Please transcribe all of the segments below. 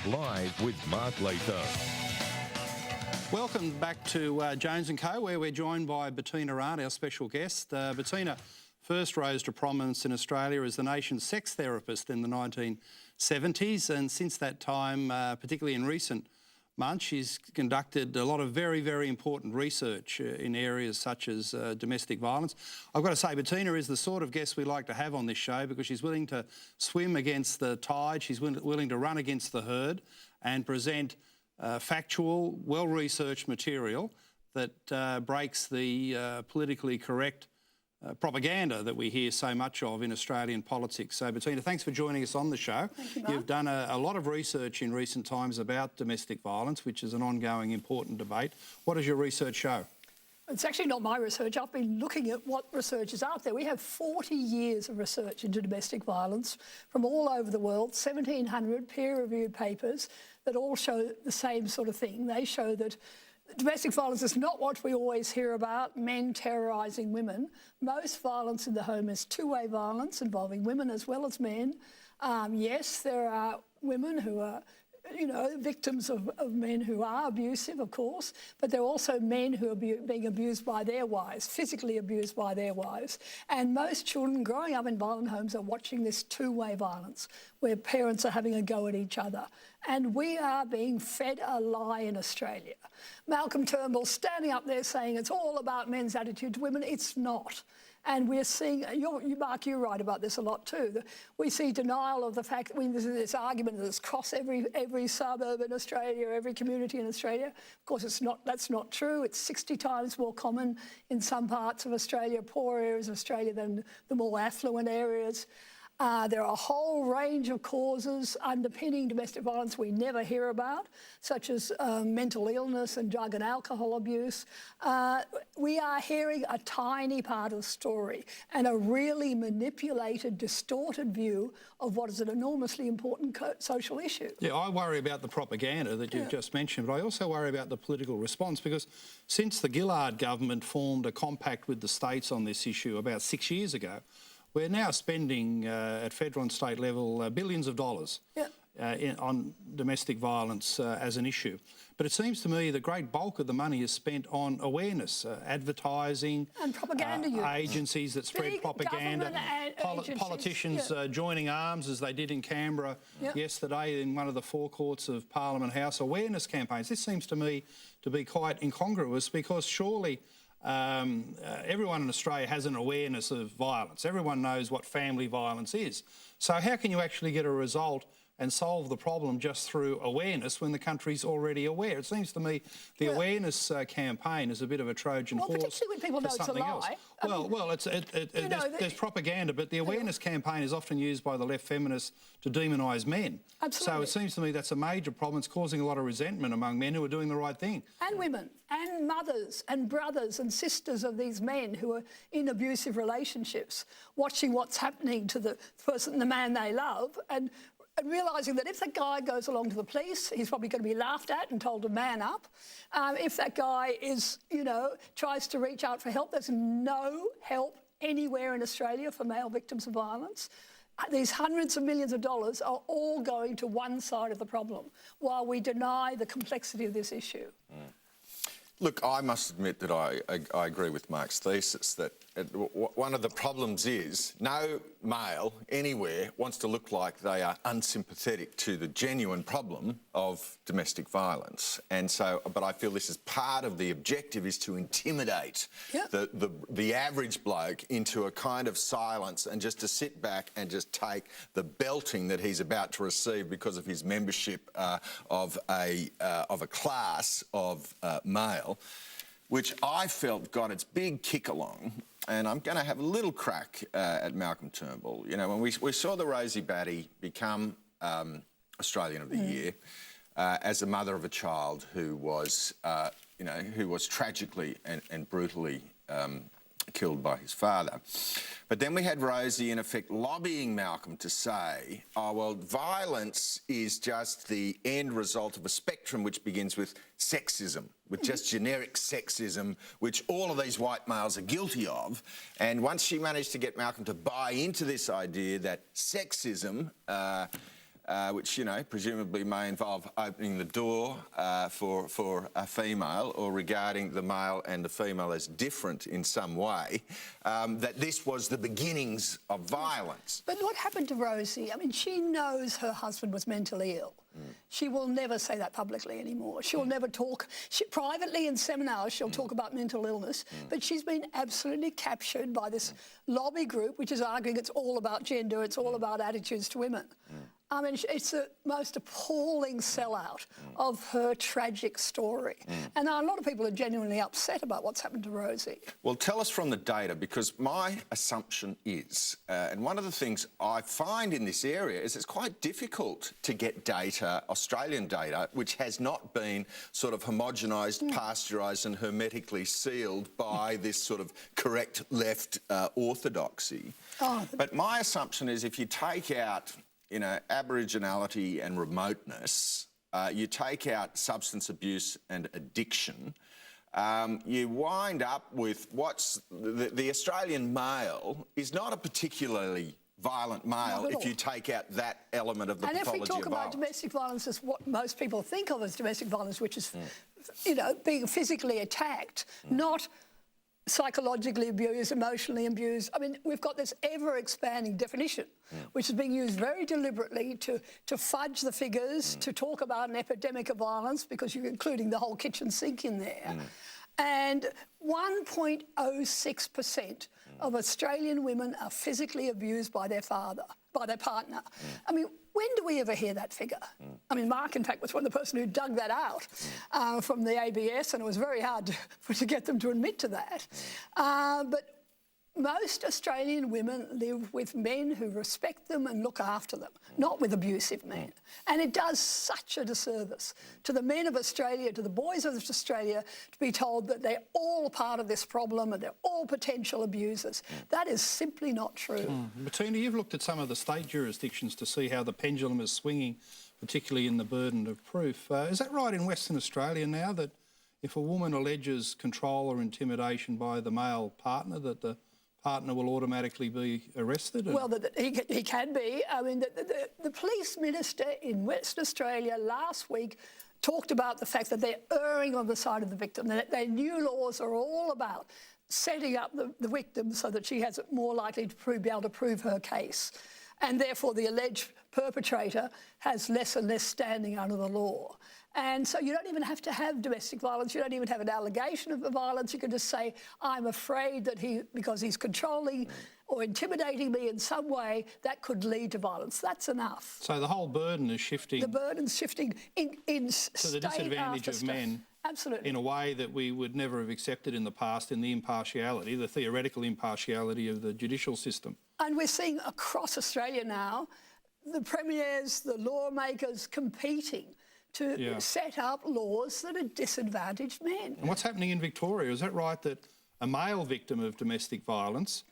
Live with Mark Latham. Welcome back to Jones & Co, where we're joined by Bettina Arndt, our special guest. Bettina first rose to prominence in Australia as the nation's sex therapist in the 1970s, and since that time, particularly in recent months, she's conducted a lot of very, very important research in areas such as domestic violence. I've got to say, Bettina is the sort of guest we like to have on this show because she's willing to swim against the tide, she's willing to run against the herd and present factual, well-researched material that breaks the politically correct propaganda that we hear so much of in Australian politics. So, Bettina, thanks for joining us on the show. Thank you, Mark. You've done a lot of research in recent times about domestic violence, which is an ongoing important debate. What does your research show? It's actually not my research. I've been looking at what research is out there. We have 40 years of research into domestic violence from all over the world, 1,700 peer-reviewed papers that all show the same sort of thing. They show that domestic violence is not what we always hear about, men terrorising women. Most violence in the home is two-way violence involving women as well as men. Yes, there are women who are, victims of men who are abusive, of course, but there are also men who are being abused by their wives, physically abused by their wives. And most children growing up in violent homes are watching this two-way violence where parents are having a go at each other. And we are being fed a lie in Australia. Malcolm Turnbull standing up there saying it's all about men's attitude to women. It's not. And we're seeing, Mark, you write about this a lot too. We see denial of the fact that there's this argument that's across every suburb in Australia, every community in Australia. Of course, that's not true. It's 60 times more common in some parts of Australia, poor areas of Australia, than the more affluent areas. There are a whole range of causes underpinning domestic violence we never hear about, such as mental illness and drug and alcohol abuse. We are hearing a tiny part of the story and a really manipulated, distorted view of what is an enormously important social issue. Yeah, I worry about the propaganda that you've just mentioned, but I also worry about the political response because since the Gillard government formed a compact with the states on this issue about 6 years ago, we're now spending at federal and state level billions of dollars on domestic violence as an issue. But it seems to me the great bulk of the money is spent on awareness, advertising, and propaganda agencies that spread propaganda, politicians joining arms as they did in Canberra yesterday in one of the forecourts of Parliament House, awareness campaigns. This seems to me to be quite incongruous because surely everyone in Australia has an awareness of violence. Everyone knows what family violence is. So how can you actually get a result and solve the problem just through awareness when the country's already aware? It seems to me the awareness campaign is a bit of a Trojan horse particularly when people know it's a lie. There's propaganda, but the awareness campaign is often used by the left feminists to demonise men. Absolutely. So it seems to me that's a major problem. It's causing a lot of resentment among men who are doing the right thing. And women, and mothers, and brothers, and sisters of these men who are in abusive relationships, watching what's happening to the person, the man they love, and realising that if that guy goes along to the police, he's probably going to be laughed at and told to man up. If that guy is, tries to reach out for help, there's no help anywhere in Australia for male victims of violence. These hundreds of millions of dollars are all going to one side of the problem while we deny the complexity of this issue. Look, I must admit that I agree with Mark's thesis that one of the problems is no male anywhere wants to look like they are unsympathetic to the genuine problem of domestic violence. And so, but I feel this is part of the objective is to intimidate the average bloke into a kind of silence and just to sit back and just take the belting that he's about to receive because of his membership of a class of male, which I felt got its big kick along. And I'm going to have a little crack at Malcolm Turnbull. You know, when we saw the Rosie Batty become Australian of the Year as a mother of a child who was, who was tragically and brutally killed by his father. But then we had Rosie, in effect, lobbying Malcolm to say, oh, well, violence is just the end result of a spectrum which begins with sexism, with just generic sexism, which all of these white males are guilty of. And once she managed to get Malcolm to buy into this idea that sexism which, you know, presumably may involve opening the door for a female, or regarding the male and the female as different in some way, that this was the beginnings of violence. But what happened to Rosie? I mean, she knows her husband was mentally ill. She will never say that publicly anymore. She'll never talk. Privately in seminars, she'll talk about mental illness, but she's been absolutely captured by this lobby group, which is arguing it's all about gender, it's all about attitudes to women. I mean, it's the most appalling sellout of her tragic story. And a lot of people are genuinely upset about what's happened to Rosie. Well, tell us from the data, because my assumption is, and one of the things I find in this area is it's quite difficult to get data, Australian data, which has not been sort of homogenised, pasteurised and hermetically sealed by this sort of correct left orthodoxy. But my assumption is if you take out, you know, Aboriginality and remoteness, you take out substance abuse and addiction, you wind up with what's... The Australian male is not a particularly violent male if you take out that element of the pathology of violence. And if we talk about domestic violence as what most people think of as domestic violence, which is, you know, being physically attacked, not psychologically abused, emotionally abused. I mean, we've got this ever-expanding definition, which is being used very deliberately to fudge the figures, to talk about an epidemic of violence, because you're including the whole kitchen sink in there. And 1.06% of Australian women are physically abused by their partner. I mean, when do we ever hear that figure? I mean, Mark, in fact, was one of the person who dug that out from the ABS, and it was very hard to get them to admit to that. But most Australian women live with men who respect them and look after them, not with abusive men. And it does such a disservice to the men of Australia, to the boys of Australia, to be told that they're all part of this problem and they're all potential abusers. That is simply not true. Bettina, you've looked at some of the state jurisdictions to see how the pendulum is swinging, particularly in the burden of proof. Is that right in Western Australia now, that if a woman alleges control or intimidation by the male partner, that the partner will automatically be arrested? Well, he can be. I mean, the police minister in Western Australia last week talked about the fact that they're erring on the side of the victim, that their new laws are all about setting up the victim so that she has it more likely to be able to prove her case. And therefore, the alleged perpetrator has less and less standing under the law. And so you don't even have to have domestic violence. You don't even have an allegation of violence. You can just say, I'm afraid that because he's controlling or intimidating me in some way, that could lead to violence. That's enough. So the whole burden is shifting... The burden's shifting in to the disadvantage of men. Absolutely. In a way that we would never have accepted in the past, in the impartiality, the theoretical impartiality of the judicial system. And we're seeing across Australia now the premiers, the lawmakers competing to set up laws that are disadvantaged men. And what's happening in Victoria? Is that right that a male victim of domestic violence,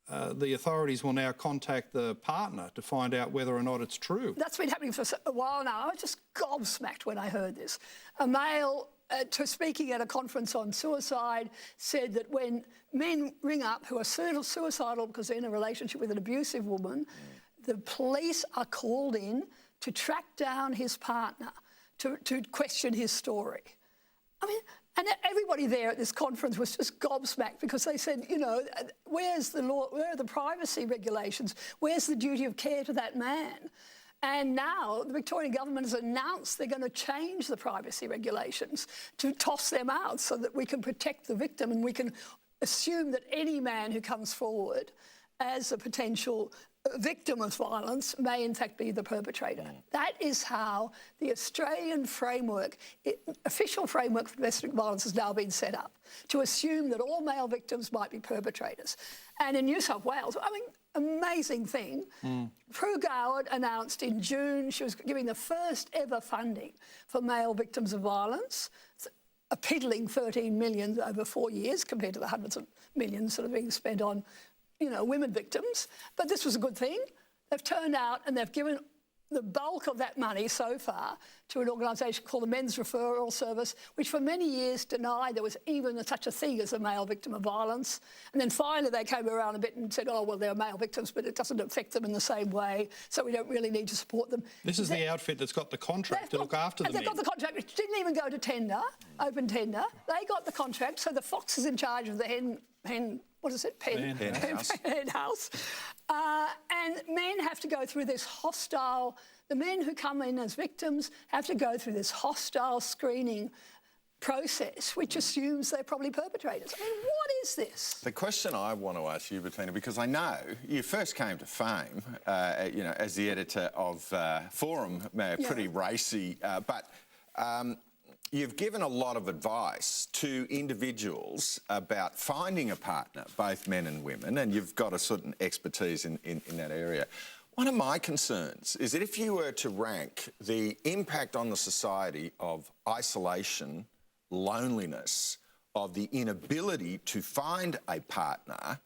the authorities will now contact the partner to find out whether or not it's true? That's been happening for a while now. I was just gobsmacked when I heard this. A male, speaking at a conference on suicide, said that when men ring up who are suicidal because they're in a relationship with an abusive woman, the police are called in to track down his partner, to question his story. I mean, and everybody there at this conference was just gobsmacked, because they said, you know, where's the law, where are the privacy regulations, where's the duty of care to that man? And now the Victorian government has announced they're going to change the privacy regulations to toss them out so that we can protect the victim, and we can assume that any man who comes forward as a potential victim of violence may in fact be the perpetrator. That is how the Australian framework, official framework for domestic violence, has now been set up, to assume that all male victims might be perpetrators. And in New South Wales, I mean, amazing thing, Prue Goward announced in June she was giving the first ever funding for male victims of violence, a piddling 13 million over 4 years compared to the hundreds of millions that are being spent on, you know, women victims. But this was a good thing. They've turned out and they've given the bulk of that money so far to an organisation called the Men's Referral Service, which for many years denied there was even such a thing as a male victim of violence. And then finally they came around a bit and said, oh, well, they're male victims, but it doesn't affect them in the same way, so we don't really need to support them. This is the outfit that's got the contract to look after the men. They've got the contract, which didn't even go to tender, open tender. They got the contract, so the fox is in charge of the hen what is it? Hen house. And men have to go through this hostile... The men who come in as victims have to go through this hostile screening process, which assumes they're probably perpetrators. I mean, what is this? The question I want to ask you, Bettina, because I know you first came to fame, you know, as the editor of Forum, pretty racy, but you've given a lot of advice to individuals about finding a partner, both men and women, and you've got a certain expertise in that area. One of my concerns is that if you were to rank the impact on the society of isolation, loneliness, of the inability to find a partner,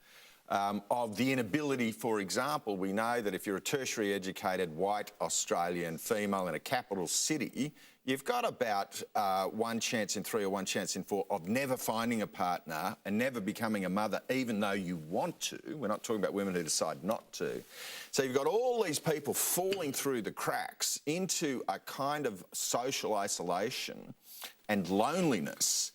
of the inability, for example, we know that if you're a tertiary educated white Australian female in a capital city, you've got about 1 chance in 3 or 1 chance in 4 of never finding a partner and never becoming a mother, even though you want to. We're not talking about women who decide not to. So you've got all these people falling through the cracks into a kind of social isolation and loneliness.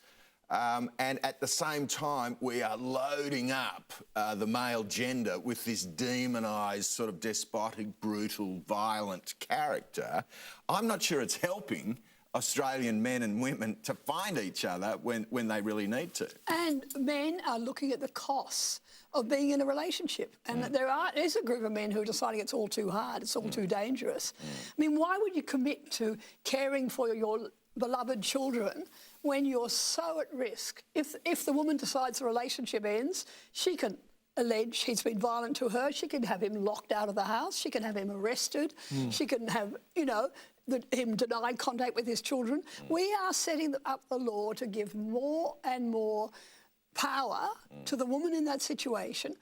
And at the same time, we are loading up the male gender with this demonised, sort of despotic, brutal, violent character. I'm not sure it's helping Australian men and women to find each other when they really need to. And men are looking at the costs of being in a relationship. And there is a group of men who are deciding it's all too hard, it's all too dangerous. I mean, why would you commit to caring for your beloved children when you're so at risk? If the woman decides the relationship ends, she can allege he's been violent to her, she can have him locked out of the house, she can have him arrested, she can have, you know, him denied contact with his children. We are setting up the law to give more and more power to the woman in that situation,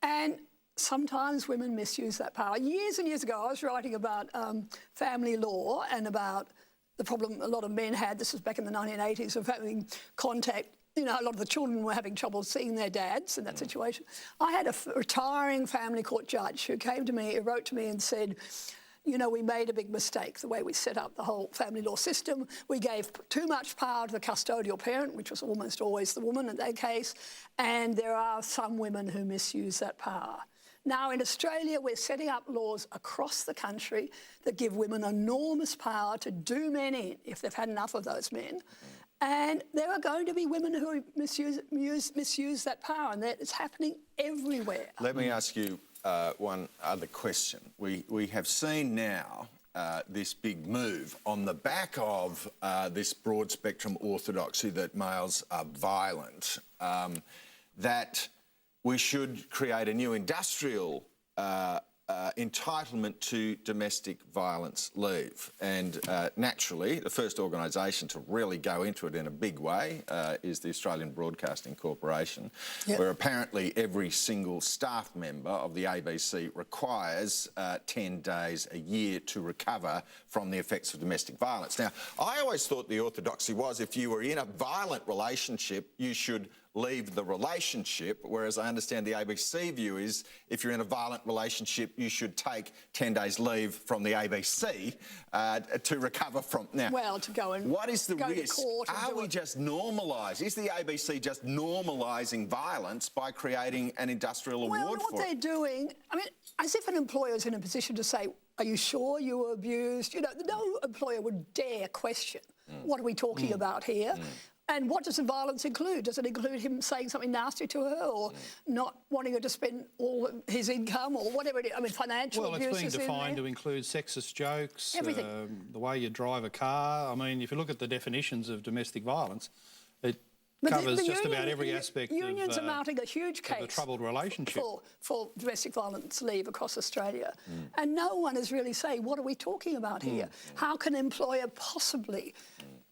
and sometimes women misuse that power. Years and years ago, I was writing about family law and about the problem a lot of men had, this was back in the 1980s, of having contact. You know, a lot of the children were having trouble seeing their dads in that situation. I had a retiring family court judge who came to me, who wrote to me and said, you know, we made a big mistake, the way we set up the whole family law system. We gave too much power to the custodial parent, which was almost always the woman in that case, and there are some women who misuse that power. Now, in Australia, we're setting up laws across the country that give women enormous power to do men in, if they've had enough of those men. And there are going to be women who misuse that power, and that is happening everywhere. Let me ask you one other question. We have seen now this big move on the back of this broad spectrum orthodoxy that males are violent, that we should create a new industrial entitlement to domestic violence leave. And naturally, the first organisation to really go into it in a big way is the Australian Broadcasting Corporation, where apparently every single staff member of the ABC requires 10 days a year to recover from the effects of domestic violence. Now, I always thought the orthodoxy was if you were in a violent relationship, you should leave the relationship, whereas I understand the ABC view is if you're in a violent relationship, you should take 10 days leave from the ABC to recover from... Now, well, to go and what is the risk? Are we it. just normalise? Is the ABC just normalising violence by creating an industrial award for it? Well, what they're doing, I mean, as if an employer is in a position to say, are you sure you were abused? You know, no employer would dare question, what are we talking about here? And what does the violence include? Does it include him saying something nasty to her or not wanting her to spend all of his income or whatever it is? I mean, financial abuse. Well, it's being defined to include sexist jokes, the way you drive a car. I mean, if you look at the definitions of domestic violence, it covers just about every aspect unions are mounting a huge case of a troubled relationship for domestic violence leave across Australia. And no one is really saying, what are we talking about here? How can an employer possibly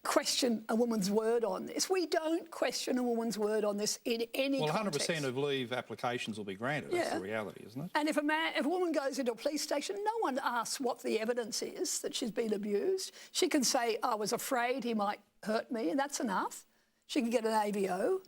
question a woman's word on this. We don't question a woman's word on this in any context. 100% of leave applications will be granted. That's the reality, isn't it? And if a woman goes into a police station, no one asks what the evidence is that she's been abused. She can say, I was afraid he might hurt me, and that's enough. She can get an AVO.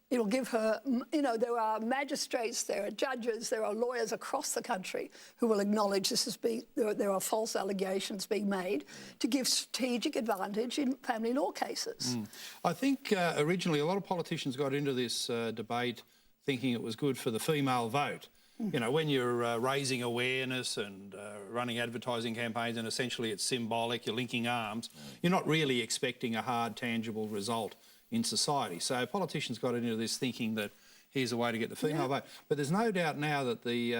It'll give her, you know, there are magistrates, there are judges, there are lawyers across the country who will acknowledge this is there are false allegations being made to give strategic advantage in family law cases. I think originally a lot of politicians got into this debate thinking it was good for the female vote. You know, when you're raising awareness and running advertising campaigns and essentially it's symbolic, you're linking arms, you're not really expecting a hard, tangible result in society. So politicians got into this thinking that here's a way to get the female vote. But there's no doubt now that the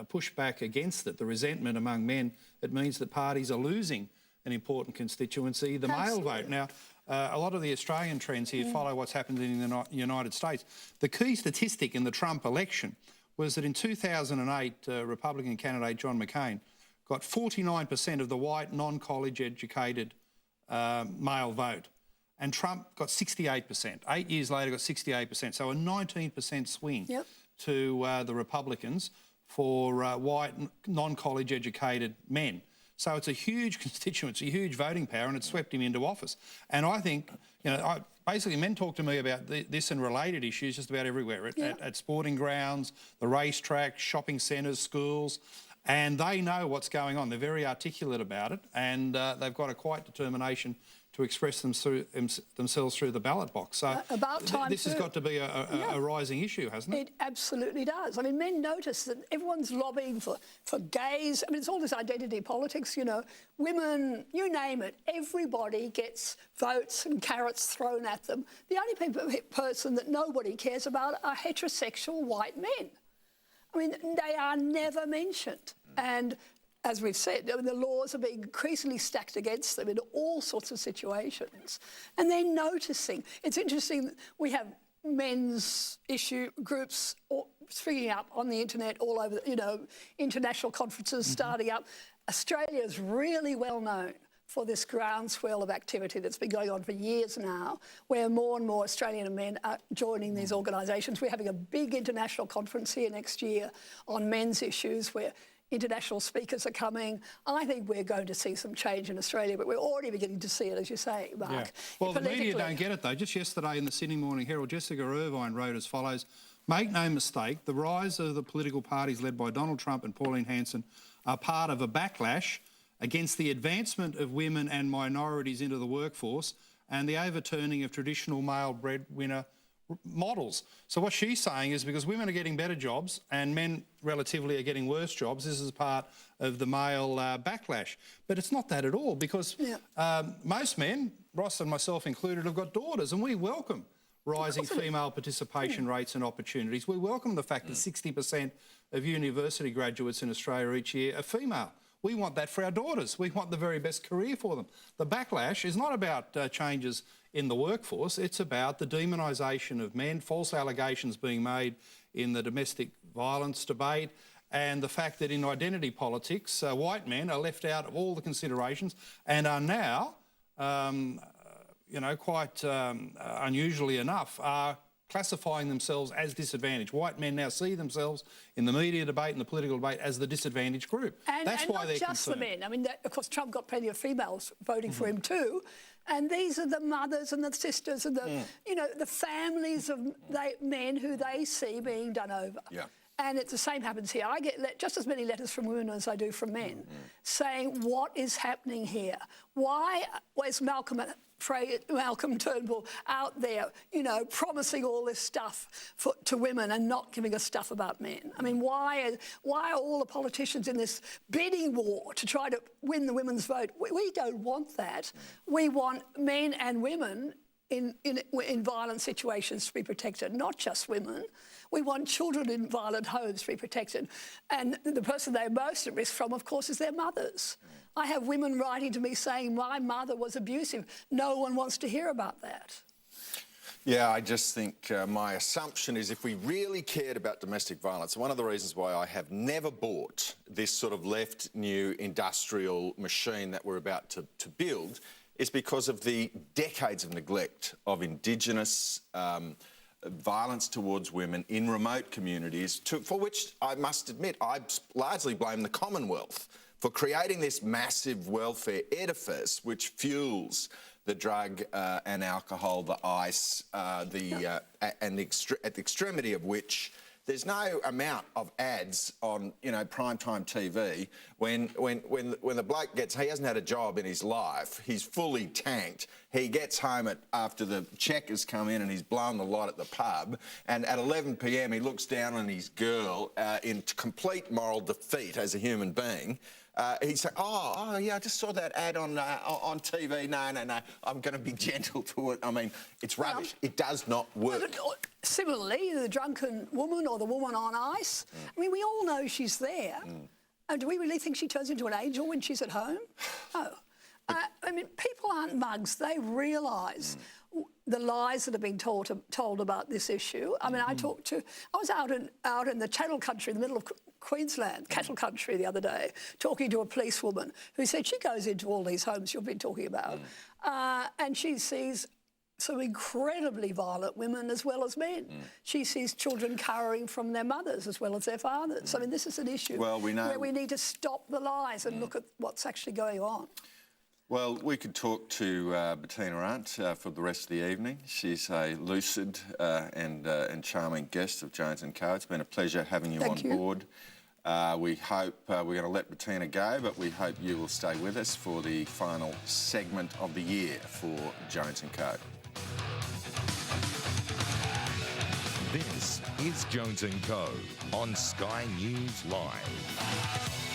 pushback against it, the resentment among men, it means that parties are losing an important constituency, the male vote. Now, a lot of the Australian trends here follow what's happened in the United States. The key statistic in the Trump election was that in 2008, Republican candidate John McCain got 49% of the white, non-college educated male vote. And Trump got 68%. 8 years later, got 68%. So a 19% swing to the Republicans for white, non-college educated men. So it's a huge constituency, a huge voting power, and it swept him into office. And I think, you know, basically men talk to me about this and related issues just about everywhere, at sporting grounds, the racetrack, shopping centres, schools, and they know what's going on. They're very articulate about it, and they've got a quiet determination to express themselves through the ballot box. So about time this has got to be a rising issue, hasn't it? It absolutely does. I mean, men notice that everyone's lobbying for gays. I mean, it's all this identity politics, you know. Women, you name it, everybody gets votes and carrots thrown at them. The only person that nobody cares about are heterosexual white men. I mean, they are never mentioned. And as we've said, the laws are being increasingly stacked against them in all sorts of situations. And they're noticing. It's interesting, we have men's issue groups springing up on the internet all over, you know, international conferences starting up. Australia is really well known for this groundswell of activity that's been going on for years now, where more and more Australian men are joining these organisations. We're having a big international conference here next year on men's issues where international speakers are coming. I think we're going to see some change in Australia, but we're already beginning to see it, as you say, Mark. Yeah. Well, the media don't get it, though. Just yesterday in the Sydney Morning Herald, Jessica Irvine wrote as follows: "Make no mistake, the rise of the political parties led by Donald Trump and Pauline Hanson are part of a backlash against the advancement of women and minorities into the workforce and the overturning of traditional male breadwinner models." So what she's saying is because women are getting better jobs and men relatively are getting worse jobs, this is part of the male backlash. But it's not that at all, because most men, Ross and myself included, have got daughters, and we welcome rising female participation rates and opportunities. We welcome the fact that 60% of university graduates in Australia each year are female. We want that for our daughters. We want the very best career for them. The backlash is not about changes in the workforce. It's about the demonisation of men, false allegations being made in the domestic violence debate, and the fact that in identity politics, white men are left out of all the considerations and are now, you know, quite unusually enough, are classifying themselves as disadvantaged. White men now see themselves in the media debate and the political debate as the disadvantaged group. That's why they're concerned. And not just the men. I mean, of course, Trump got plenty of females voting for him too. And these are the mothers and the sisters and the, you know, the families of men who they see being done over. Yeah. And the same happens here. I get just as many letters from women as I do from men saying, what is happening here? Why was Malcolm Turnbull out there, you know, promising all this stuff to women and not giving us stuff about men? I mean, why are all the politicians in this bidding war to try to win the women's vote? We don't want that. We want men and women in violent situations to be protected, not just women. We want children in violent homes to be protected. And the person they're most at risk from, of course, is their mothers. I have women writing to me saying, my mother was abusive. No one wants to hear about that. Yeah, I just think my assumption is if we really cared about domestic violence, one of the reasons why I have never bought this sort of left new industrial machine that we're about to build is because of the decades of neglect of Indigenous violence towards women in remote communities, for which I must admit I largely blame the Commonwealth for creating this massive welfare edifice which fuels the drug and alcohol, the ice, at the extremity of which there's no amount of ads on, you know, primetime TV when the bloke he hasn't had a job in his life, he's fully tanked, he gets home after the check has come in and he's blown the lot at the pub, and at 11 p.m. he looks down on his girl in complete moral defeat as a human being. He's saying, oh, yeah, I just saw that ad on TV. No, I'm going to be gentle to it. I mean, it's rubbish. It does not work. Similarly, the drunken woman or the woman on ice, I mean, we all know she's there. And do we really think she turns into an angel when she's at home? No. I mean, people aren't mugs. They realise the lies that have been told about this issue. I mean, I was out in the cattle country in the middle of Queensland, cattle country, the other day, talking to a policewoman who said she goes into all these homes you've been talking about, and she sees some incredibly violent women as well as men. She sees children cowering from their mothers as well as their fathers. I mean, this is an issue where we need to stop the lies and look at what's actually going on. Well, we could talk to Bettina Arndt for the rest of the evening. She's a lucid and charming guest of Jones & Co. It's been a pleasure having you on board. We hope we're going to let Bettina go, but we hope you will stay with us for the final segment of the year for Jones & Co. This is Jones & Co. on Sky News Live.